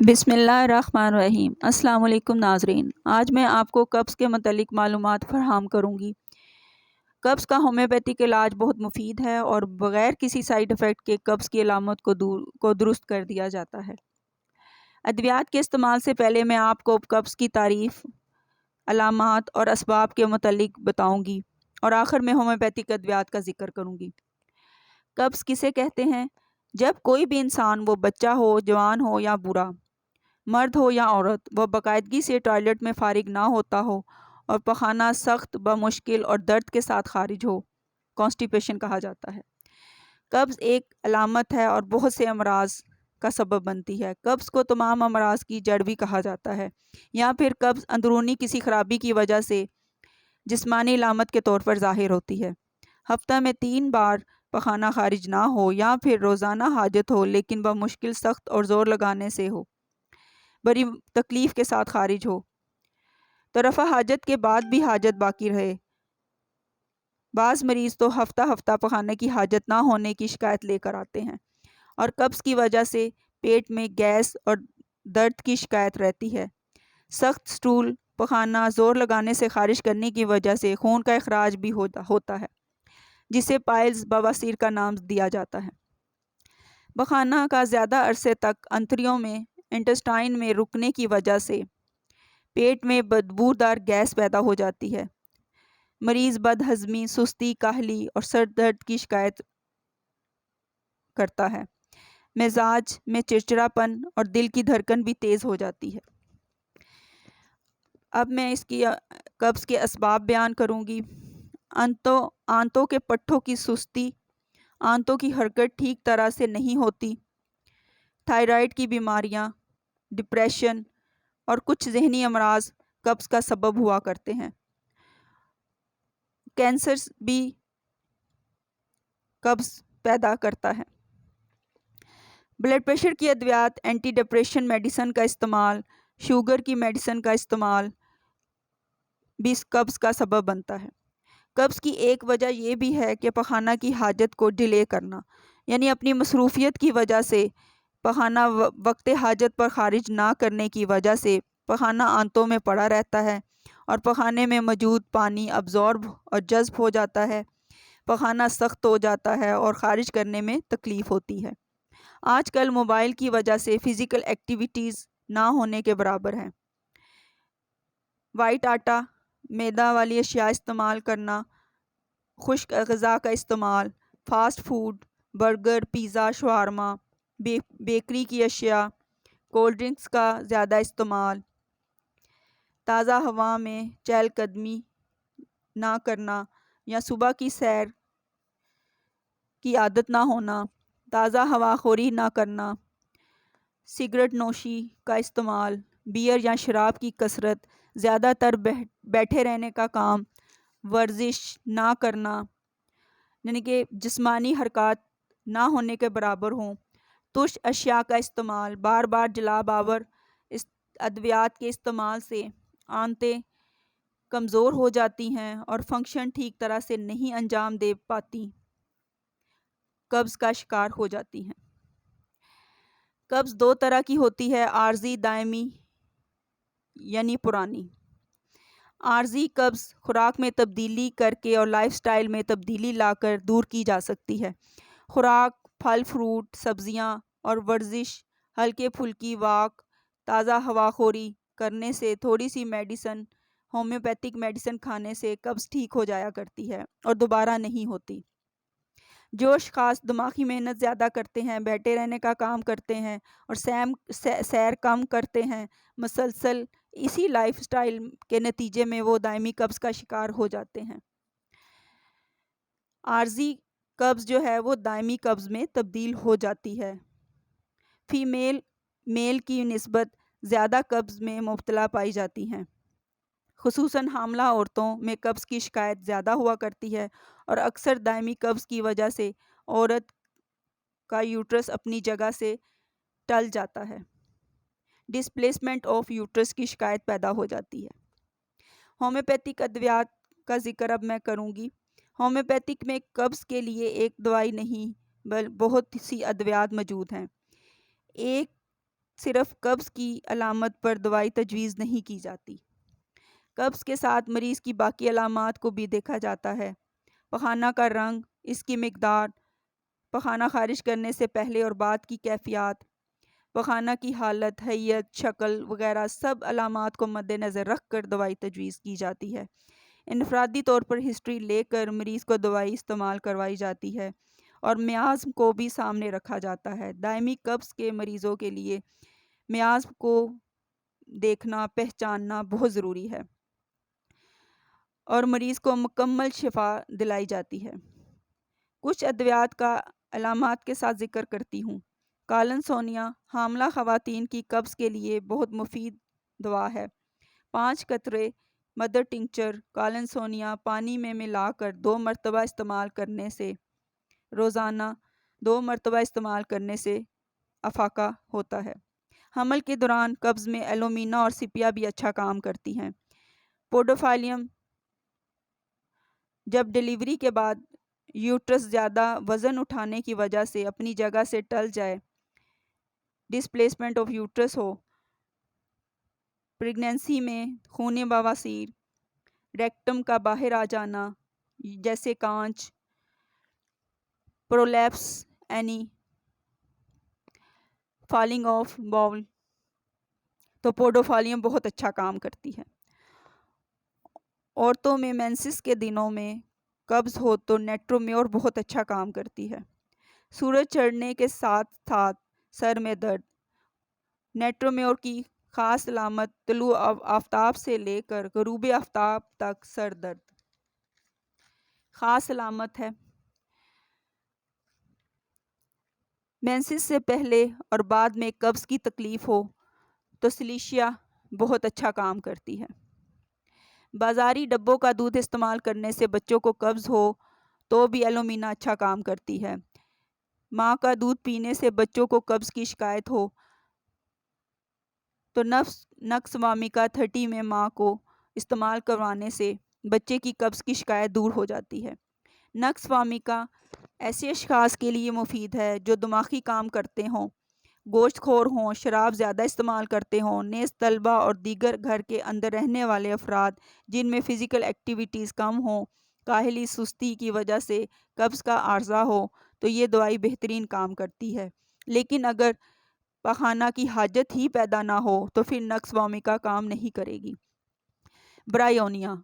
بسم اللہ الرحمن الرحیم۔ السلام علیکم ناظرین، آج میں آپ کو قبض کے متعلق معلومات فراہم کروں گی۔ قبض کا ہومیوپیتھک علاج بہت مفید ہے اور بغیر کسی سائیڈ افیکٹ کے قبض کی علامت کو درست کر دیا جاتا ہے۔ ادویات کے استعمال سے پہلے میں آپ کو قبض کی تعریف، علامات اور اسباب کے متعلق بتاؤں گی اور آخر میں ہومیوپیتھک ادویات کا ذکر کروں گی۔ قبض کسے کہتے ہیں؟ جب کوئی بھی انسان، وہ بچہ ہو، جوان ہو یا بوڑھا، مرد ہو یا عورت، وہ باقاعدگی سے ٹوائلٹ میں فارغ نہ ہوتا ہو اور پخانہ سخت، بمشکل اور درد کے ساتھ خارج ہو، کانسٹیپیشن کہا جاتا ہے۔ قبض ایک علامت ہے اور بہت سے امراض کا سبب بنتی ہے۔ قبض کو تمام امراض کی جڑ بھی کہا جاتا ہے، یا پھر قبض اندرونی کسی خرابی کی وجہ سے جسمانی علامت کے طور پر ظاہر ہوتی ہے۔ ہفتہ میں 3 بار پخانہ خارج نہ ہو یا پھر روزانہ حاجت ہو لیکن بمشکل، سخت اور زور لگانے سے ہو، بڑی تکلیف کے ساتھ خارج ہو، تو رفع حاجت کے بعد بھی حاجت باقی رہے۔ بعض مریض تو ہفتہ ہفتہ پخانے کی حاجت نہ ہونے کی شکایت لے کر آتے ہیں، اور قبض کی وجہ سے پیٹ میں گیس اور درد کی شکایت رہتی ہے۔ سخت سٹول پخانہ زور لگانے سے خارج کرنے کی وجہ سے خون کا اخراج بھی ہوتا ہے، جسے پائلز بواسیر کا نام دیا جاتا ہے۔ پخانہ کا زیادہ عرصے تک انتڑیوں میں، انٹسٹائن میں رکنے کی وجہ سے پیٹ میں بدبودار گیس پیدا ہو جاتی ہے۔ مریض بد ہضمی، سستی، کاہلی اور سر درد کی شکایت کرتا ہے۔ مزاج میں چڑچڑاپن اور دل کی دھڑکن بھی تیز ہو جاتی ہے۔ اب میں اس کی قبض کے اسباب بیان کروں گی۔ آنتوں کے پٹھوں کی سستی، آنتوں کی حرکت ٹھیک طرح سے نہیں ہوتی، تھائرائیڈ کی بیماریاں، ڈپریشن اور کچھ ذہنی امراض قبض کا سبب ہوا کرتے ہیں۔ کینسر بھی قبض پیدا کرتا ہے۔ بلڈ پریشر کی ادویات، اینٹی ڈپریشن میڈیسن کا استعمال، شوگر کی میڈیسن کا استعمال بھی قبض کا سبب بنتا ہے۔ قبض کی ایک وجہ یہ بھی ہے کہ پخانہ کی حاجت کو ڈیلے کرنا، یعنی اپنی مصروفیت کی وجہ سے پخانہ وقت حاجت پر خارج نہ کرنے کی وجہ سے پخانہ آنتوں میں پڑا رہتا ہے اور پخانے میں موجود پانی ابزارب اور جذب ہو جاتا ہے۔ پخانہ سخت ہو جاتا ہے اور خارج کرنے میں تکلیف ہوتی ہے۔ آج کل موبائل کی وجہ سے فزیکل ایکٹیویٹیز نہ ہونے کے برابر ہیں۔ وائٹ آٹا، میدا والی اشیاء استعمال کرنا، خشک غذا کا استعمال، فاسٹ فوڈ، برگر، پیزا، شاورما، بیکری کی اشیاء، کولڈ ڈرنکس کا زیادہ استعمال، تازہ ہوا میں چہل قدمی نہ کرنا یا صبح کی سیر کی عادت نہ ہونا، تازہ ہوا خوری نہ کرنا، سگریٹ نوشی کا استعمال، بیئر یا شراب کی کثرت، زیادہ تر بیٹھے رہنے کا کام، ورزش نہ کرنا، یعنی کہ جسمانی حرکات نہ ہونے کے برابر ہوں، ترش اشیاء کا استعمال، بار بار جلا باور ادویات کے استعمال سے آنتیں کمزور ہو جاتی ہیں اور فنکشن ٹھیک طرح سے نہیں انجام دے پاتی، قبض کا شکار ہو جاتی ہیں۔ قبض 2 طرح کی ہوتی ہے، عارضی، دائمی یعنی پرانی۔ عارضی قبض خوراک میں تبدیلی کر کے اور لائف سٹائل میں تبدیلی لا کر دور کی جا سکتی ہے۔ خوراک، پھل فروٹ، سبزیاں اور ورزش، ہلکے پھلکی واک، تازہ ہوا خوری کرنے سے، تھوڑی سی میڈیسن، ہومیوپیتھک میڈیسن کھانے سے قبض ٹھیک ہو جایا کرتی ہے اور دوبارہ نہیں ہوتی۔ جو اشخاص دماغی محنت زیادہ کرتے ہیں، بیٹھے رہنے کا کام کرتے ہیں اور سیر کم کرتے ہیں، مسلسل اسی لائف سٹائل کے نتیجے میں وہ دائمی قبض کا شکار ہو جاتے ہیں۔ عارضی قبض جو ہے وہ دائمی قبض میں تبدیل ہو جاتی ہے۔ فیمیل میل کی نسبت زیادہ قبض میں مبتلا پائی جاتی ہیں۔ خصوصاً حاملہ عورتوں میں قبض کی شکایت زیادہ ہوا کرتی ہے اور اکثر دائمی قبض کی وجہ سے عورت کا یوٹرس اپنی جگہ سے ٹل جاتا ہے۔ ڈسپلیسمنٹ آف یوٹرس کی شکایت پیدا ہو جاتی ہے۔ ہومیوپیتھک ادویات کا ذکر اب میں کروں گی۔ ہومیوپیتھک میں قبض کے لیے ایک دوائی نہیں بہت سی ادویات موجود ہیں۔ ایک صرف قبض کی علامت پر دوائی تجویز نہیں کی جاتی۔ قبض کے ساتھ مریض کی باقی علامات کو بھی دیکھا جاتا ہے۔ پخانہ کا رنگ، اس کی مقدار، پخانہ خارج کرنے سے پہلے اور بعد کی کیفیات، پخانہ کی حالت، ہیئت، شکل وغیرہ سب علامات کو مد نظر رکھ کر دوائی تجویز کی جاتی ہے۔ انفرادی طور پر ہسٹری لے کر مریض کو دوائی استعمال کروائی جاتی ہے اور میعاد کو بھی سامنے رکھا جاتا ہے۔ دائمی قبض کے مریضوں کے لیے میعاد کو دیکھنا، پہچاننا بہت ضروری ہے اور مریض کو مکمل شفا دلائی جاتی ہے۔ کچھ ادویات کا علامات کے ساتھ ذکر کرتی ہوں۔ کالنسونیا حاملہ خواتین کی قبض کے لیے بہت مفید دوا ہے۔ 5 قطرے مدر ٹنکچر کالنسونیا پانی میں ملا کر 2 مرتبہ استعمال کرنے سے، روزانہ 2 مرتبہ استعمال کرنے سے افاقہ ہوتا ہے۔ حمل کے دوران قبض میں ایلومینا اور سپیا بھی اچھا کام کرتی ہیں۔ پوڈوفائلیم جب ڈیلیوری کے بعد یوٹرس زیادہ وزن اٹھانے کی وجہ سے اپنی جگہ سے ٹل جائے، displacement of uterus who, pregnancy میں خون بواسیر، ریکٹم کا باہر آ جانا جیسے کانچ، پرولیپس اینی، فالنگ آف باول، تو پوڈوفائلیم بہت اچھا کام کرتی ہے۔ عورتوں میں مینسس کے دنوں میں قبض ہو تو نیٹرومیور بہت اچھا کام کرتی ہے۔ سورج چڑھنے کے ساتھ ساتھ سر میں درد، نیٹرومیور کی خاص علامت طلوع آفتاب سے لے کر غروب آفتاب تک سر درد خاص علامت ہے۔ مینسس سے پہلے اور بعد میں قبض کی تکلیف ہو تو سلیشیا بہت اچھا کام کرتی ہے۔ بازاری ڈبوں کا دودھ استعمال کرنے سے بچوں کو قبض ہو تو بھی ایلومینا اچھا کام کرتی ہے۔ ماں کا دودھ پینے سے بچوں کو قبض کی شکایت ہو تو نکس وامیکا 30 میں ماں کو استعمال کروانے سے بچے کی قبض کی شکایت دور ہو جاتی ہے۔ نکس وامیکا ایسے اشخاص کے لیے مفید ہے جو دماغی کام کرتے ہوں، گوشت خور ہوں، شراب زیادہ استعمال کرتے ہوں، نیز طلبہ اور دیگر گھر کے اندر رہنے والے افراد جن میں فزیکل ایکٹیویٹیز کم ہوں، کاہلی سستی کی وجہ سے قبض کا عارضہ ہو تو یہ دوائی بہترین کام کرتی ہے۔ لیکن اگر پخانہ کی حاجت ہی پیدا نہ ہو تو پھر نکس وامیکا کام نہیں کرے گی۔ برایونیا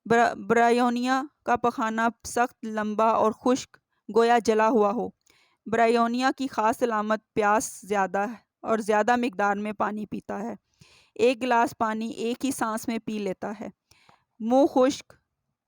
برایونیا کا پخانہ سخت، لمبا اور خشک گویا جلا ہوا ہو۔ برایونیا کی خاص علامت پیاس زیادہ اور زیادہ مقدار میں پانی پیتا ہے۔ 1 گلاس پانی ایک ہی سانس میں پی لیتا ہے۔ منہ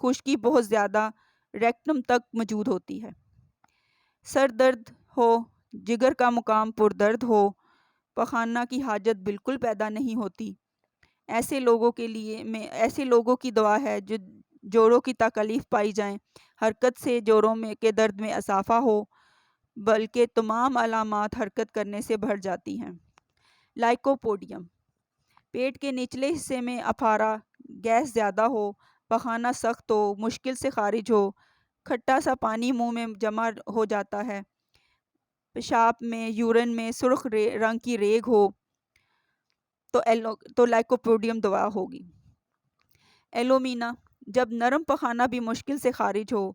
خشکی بہت زیادہ ریکٹم تک موجود ہوتی ہے۔ سر درد ہو، جگر کا مقام پردرد ہو، پخانہ کی حاجت بالکل پیدا نہیں ہوتی، ایسے لوگوں کی دعا ہے جو جوڑوں کی تکلیف پائی جائیں، حرکت سے جوڑوں کے درد میں اضافہ ہو، بلکہ تمام علامات حرکت کرنے سے بڑھ جاتی ہیں۔ لائکوپوڈیم پیٹ کے نچلے حصے میں افارہ، گیس زیادہ ہو، پخانہ سخت ہو، مشکل سے خارج ہو، کھٹا سا پانی منہ میں جمع ہو جاتا ہے، پیشاب میں یورین میں سرخ رنگ کی ریگ ہو تو لائکوپوڈیم دوا ہوگی۔ ایلومینا جب نرم پخانہ بھی مشکل سے خارج ہو،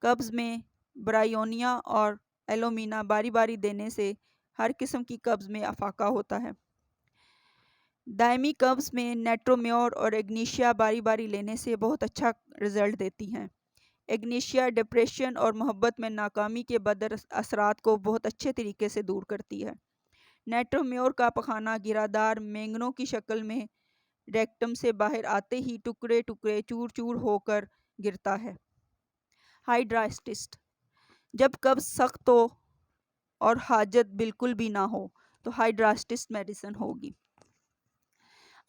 قبض میں برایونیا اور ایلومینا باری باری دینے سے ہر قسم کی قبض میں افاقہ ہوتا ہے۔ دائمی قبض میں نیٹرومیور اور ایگنیشیا باری باری لینے سے بہت اچھا رزلٹ دیتی ہیں۔ ایگنیشیا ڈپریشن اور محبت میں ناکامی کے بد اثرات کو بہت اچھے طریقے سے دور کرتی ہے۔ نیٹرومیور کا پخانہ گرادار مینگنوں کی شکل میں ریکٹم سے باہر آتے ہی ٹکڑے ٹکڑے چور چور ہو کر گرتا ہے۔ ہائیڈراسٹس جب قبض سخت ہو اور حاجت بالکل بھی نہ ہو تو ہائیڈراسٹس میڈیسن ہوگی۔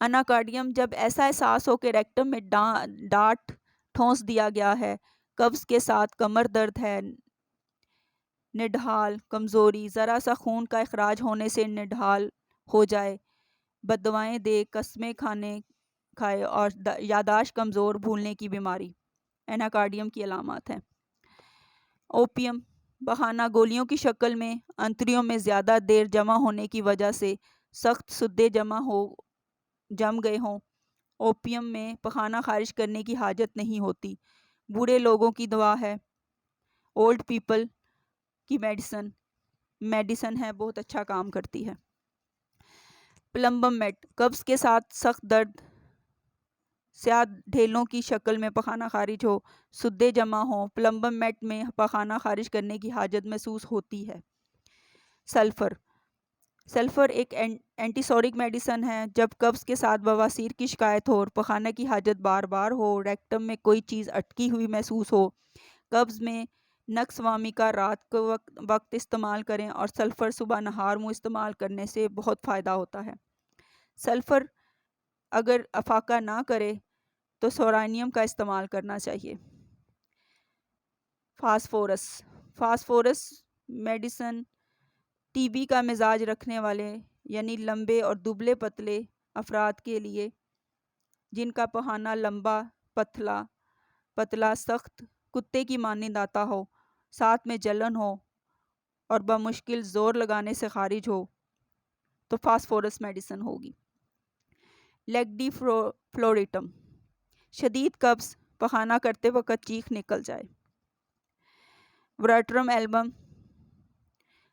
اناکارڈیم جب ایسا احساس ہو کہ ریکٹم میں ڈانٹ ٹھونس دیا گیا ہے، قبض کے ساتھ کمر درد ہے، نڈھال، کمزوری، ذرا سا خون کا اخراج ہونے سے نڈھال ہو جائے، بددعائیں دے، قسمیں کھائے اور یادداشت کمزور، بھولنے کی بیماری اناکارڈیم کی علامات ہیں۔ اوپیم پخانہ گولیوں کی شکل میں انتڑیوں میں زیادہ دیر جمع ہونے کی وجہ سے سخت سدے جم گئے ہوں، اوپیم میں پخانہ خارج کرنے کی حاجت نہیں ہوتی۔ بوڑھے لوگوں کی دوا ہے، اولڈ پیپل کی میڈیسن ہے، بہت اچھا کام کرتی ہے۔ پلمبم میٹ، قبض کے ساتھ سخت درد، سیاہ ڈھیلوں کی شکل میں پخانہ خارج ہو، سدے جمع ہوں، پلمبم میٹ میں پخانہ خارج کرنے کی حاجت محسوس ہوتی ہے۔ سلفر ایک اینٹی سورک میڈیسن ہے۔ جب قبض کے ساتھ بواسیر کی شکایت ہو اور پخانے کی حاجت بار بار ہو، ریکٹم میں کوئی چیز اٹکی ہوئی محسوس ہو، قبض میں نقص وامی کا رات کے وقت استعمال کریں اور سلفر صبح نہار منہ استعمال کرنے سے بہت فائدہ ہوتا ہے۔ سلفر اگر افاقہ نہ کرے تو سورانیم کا استعمال کرنا چاہیے۔ فاسفورس میڈیسن ٹی بی کا مزاج رکھنے والے یعنی لمبے اور دبلے پتلے افراد کے لیے جن کا پخانہ لمبا پتلا سخت کتے کی مانند آتا ہو، ساتھ میں جلن ہو اور بمشکل زور لگانے سے خارج ہو تو فاسفورس میڈیسن ہوگی۔ لیگ ڈی فلوریٹم، شدید قبض، پخانہ کرتے وقت چیخ نکل جائے۔ وراٹرم ایلبم،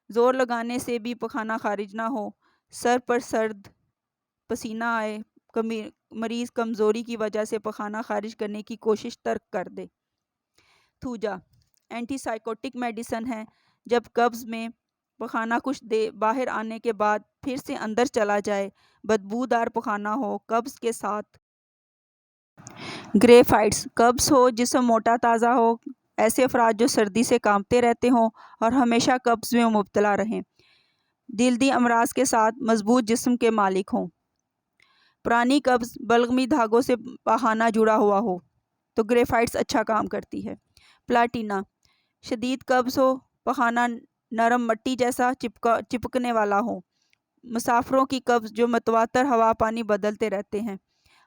زور لگانے سے بھی پخانہ خارج نہ ہو، سر پر سرد پسینہ آئے، مریض کمزوری کی وجہ سے پخانہ خارج کرنے کی کوشش ترک کر دے۔ تھوجا اینٹی سائیکوٹک میڈیسن ہے۔ جب قبض میں پخانہ کچھ باہر آنے کے بعد پھر سے اندر چلا جائے، بدبودار پخانہ ہو، قبض کے ساتھ گریفائٹس، قبض ہو، جسم موٹا تازہ ہو، ایسے افراد جو سردی سے کانپتے رہتے ہوں اور ہمیشہ قبض میں مبتلا رہیں، جلدی امراض کے ساتھ مضبوط جسم کے مالک ہوں، پرانی قبض، بلغمی دھاگوں سے پخانہ جڑا ہوا ہو تو گریفائٹس اچھا کام کرتی ہے۔ پلاٹینا، شدید قبض ہو، پخانہ نرم مٹی جیسا چپکنے والا ہو، مسافروں کی قبض جو متواتر ہوا پانی بدلتے رہتے ہیں،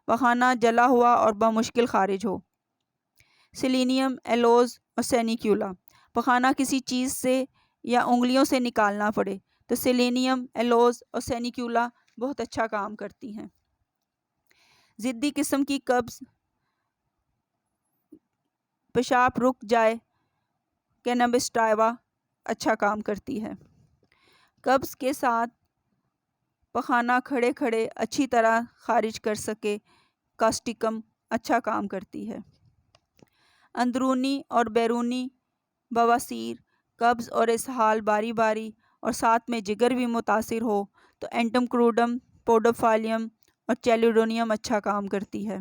پخانہ جلا ہوا اور بمشکل خارج ہو۔ سیلینیم، ایلوز اور سینیکیولا، پخانہ کسی چیز سے یا انگلیوں سے نکالنا پڑے تو سیلینیم، ایلوز اور سینیکیولا بہت اچھا کام کرتی ہیں۔ ضدی قسم کی قبض، پیشاب رک جائے، کینابسٹائوا اچھا کام کرتی ہے۔ قبض کے ساتھ پخانہ کھڑے کھڑے اچھی طرح خارج کر سکے، کاسٹیکم اچھا کام کرتی ہے۔ اندرونی اور بیرونی بواسیر، قبض اور اسہال باری باری اور ساتھ میں جگر بھی متاثر ہو تو اینٹم کروڈم، پوڈوفائلیم اور چیلیڈونیم اچھا کام کرتی ہے۔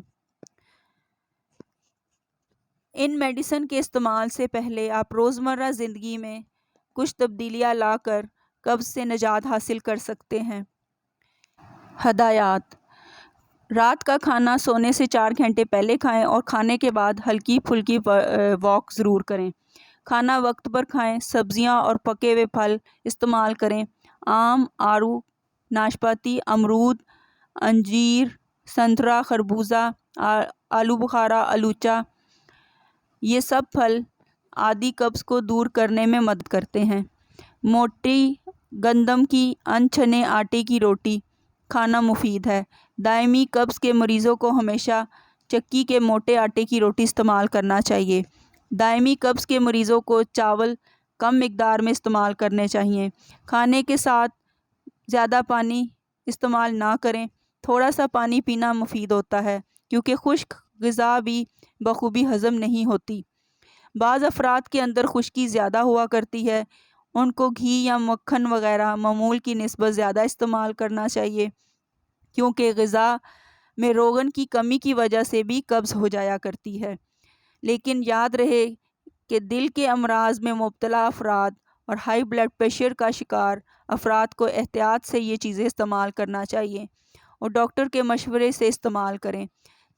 ان میڈیسن کے استعمال سے پہلے آپ روزمرہ زندگی میں کچھ تبدیلیاں لا کر قبض سے نجات حاصل کر سکتے ہیں۔ ہدایات: رات کا کھانا سونے سے 4 گھنٹے پہلے کھائیں اور کھانے کے بعد ہلکی پھلکی واک ضرور کریں۔ کھانا وقت پر کھائیں، سبزیاں اور پکے ہوئے پھل استعمال کریں، آم، آڑو، ناشپاتی، امرود، انجیر، سنترا، خربوزہ، آلو بخارا، آلوچا، یہ سب پھل عادی قبض کو دور کرنے میں مدد کرتے ہیں۔ موٹی گندم کی ان چھنے آٹے کی روٹی کھانا مفید ہے۔ دائمی قبض کے مریضوں کو ہمیشہ چکی کے موٹے آٹے کی روٹی استعمال کرنا چاہیے۔ دائمی قبض کے مریضوں کو چاول کم مقدار میں استعمال کرنے چاہیے۔ کھانے کے ساتھ زیادہ پانی استعمال نہ کریں، تھوڑا سا پانی پینا مفید ہوتا ہے کیونکہ خشک غذا بھی بخوبی ہضم نہیں ہوتی۔ بعض افراد کے اندر خشکی زیادہ ہوا کرتی ہے، ان کو گھی یا مکھن وغیرہ معمول کی نسبت زیادہ استعمال کرنا چاہیے کیونکہ غذا میں روغن کی کمی کی وجہ سے بھی قبض ہو جایا کرتی ہے۔ لیکن یاد رہے کہ دل کے امراض میں مبتلا افراد اور ہائی بلڈ پریشر کا شکار افراد کو احتیاط سے یہ چیزیں استعمال کرنا چاہیے اور ڈاکٹر کے مشورے سے استعمال کریں۔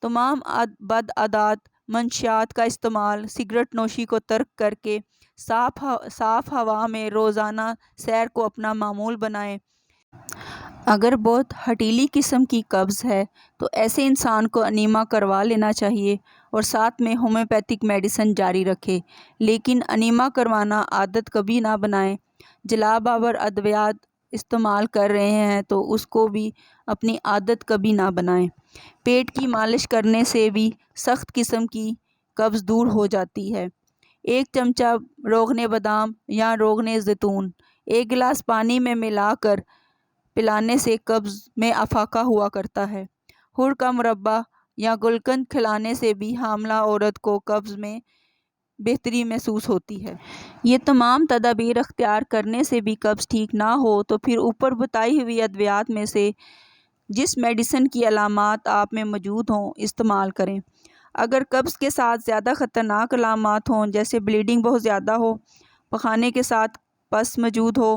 تمام بد عادات، منشیات کا استعمال، سگریٹ نوشی کو ترک کر کے صاف ہوا میں روزانہ سیر کو اپنا معمول بنائیں۔ اگر بہت ہٹیلی قسم کی قبض ہے تو ایسے انسان کو انیما کروا لینا چاہیے اور ساتھ میں ہومیوپیتھک میڈیسن جاری رکھے، لیکن انیما کروانا عادت کبھی نہ بنائیں۔ جلا آور ادویات استعمال کر رہے ہیں تو اس کو بھی اپنی عادت کبھی نہ بنائیں۔ پیٹ کی مالش کرنے سے بھی سخت قسم کی قبض دور ہو جاتی ہے۔ 1 چمچہ روغن بادام یا روغن زیتون 1 گلاس پانی میں ملا کر پلانے سے قبض میں افاقہ ہوا کرتا ہے۔ ہڑ کا مربع یا گلقند کھلانے سے بھی حاملہ عورت کو قبض میں بہتری محسوس ہوتی ہے۔ یہ تمام تدابیر اختیار کرنے سے بھی قبض ٹھیک نہ ہو تو پھر اوپر بتائی ہوئی ادویات میں سے جس میڈیسن کی علامات آپ میں موجود ہوں استعمال کریں۔ اگر قبض کے ساتھ زیادہ خطرناک علامات ہوں، جیسے بلیڈنگ بہت زیادہ ہو، پخانے کے ساتھ پس موجود ہو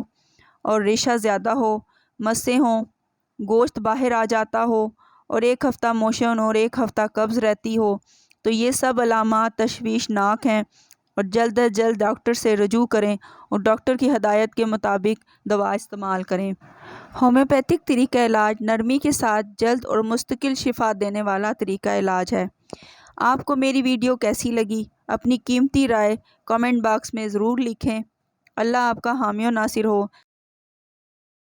اور ریشہ زیادہ ہو، مسیں ہوں، گوشت باہر آ جاتا ہو اور 1 ہفتہ موشن اور 1 ہفتہ قبض رہتی ہو، تو یہ سب علامات تشویشناک ہیں اور جلد از جلد ڈاکٹر سے رجوع کریں اور ڈاکٹر کی ہدایت کے مطابق دوا استعمال کریں۔ ہومیوپیتھک طریقہ علاج نرمی کے ساتھ جلد اور مستقل شفا دینے والا طریقہ علاج ہے۔ آپ کو میری ویڈیو کیسی لگی؟ اپنی قیمتی رائے کامنٹ باکس میں ضرور لکھیں۔ اللہ آپ کا حامی و ناصر ہو۔